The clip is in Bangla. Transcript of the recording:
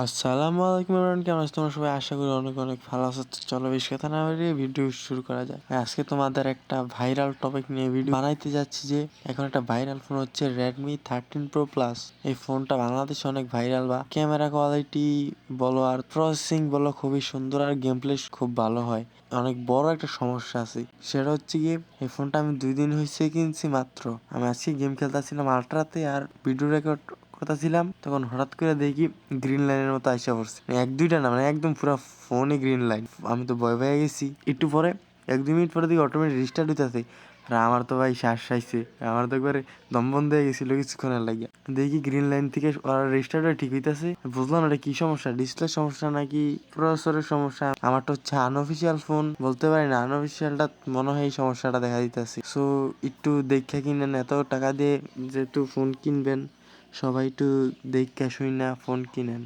আসসালামু আলাইকুম এভরিওয়ান, কেমন আছো তোমরা সবাই? আশা করি অনেক অনেক ভালো আছো। তো চলো বেশি কথা না বাড়িয়ে ভিডিও শুরু করা যায়। আজকে তোমাদের একটা ভাইরাল টপিক নিয়ে ভিডিও বানাইতে যাচ্ছি যে এখন একটা ভাইরাল ফোন হচ্ছে Redmi 13 Pro Plus। এই ফোনটা বাংলাদেশে অনেক ভাইরাল, বা ক্যামেরা কোয়ালিটি বলো আর প্রসেসিং বলো খুবই সুন্দর, আর গেম প্লে খুব ভালো হয়। অনেক বড় একটা সমস্যা আছে, সেটা হচ্ছে গিয়ে এই ফোনটা আমি 2 দিন হয়েছে কিনছি মাত্র। আমি আজকে গেম খেলতেছিলাম আল্ট্রাতে আর ভিডিও রেকর্ড করতেছিলাম, তখন হঠাৎ করে দেখি গ্রিন লাইনের মতো আইসা পড়ছে। এক দুইটা না, মানে একদম পুরো ফোনে গ্রিন লাইন। আমি তো ভয় পেয়ে গেছি। একটু পরে 1-2 মিনিট পরে দেখি অটোমেটিক রিস্টার্ট হইতেছে। আর আমার তো ভাই শ্বাস আইছে, আমার তো একবারে দম বন্ধ হয়ে গেছিল কিছুক্ষণের লাগিয়া। দেখি গ্রিন লাইন থেকে রিস্টার্ট হয়ে ঠিক হইতেছে। বুঝলাম এটা কি সমস্যা, ডিসপ্লে সমস্যা নাকি প্রসেসরের সমস্যা। আমারটা হচ্ছে আনঅফিসিয়াল ফোন, বলতে পারি না, আনঅফিসিয়ালটা মনে হয় এই সমস্যাটা দেখা দিতেছে। সো একটু দেখে কিনেন, এত টাকা দিয়ে যেহেতু ফোন কিনবেন, সবাই একটু দেখে শুই না ফোন কিনেন।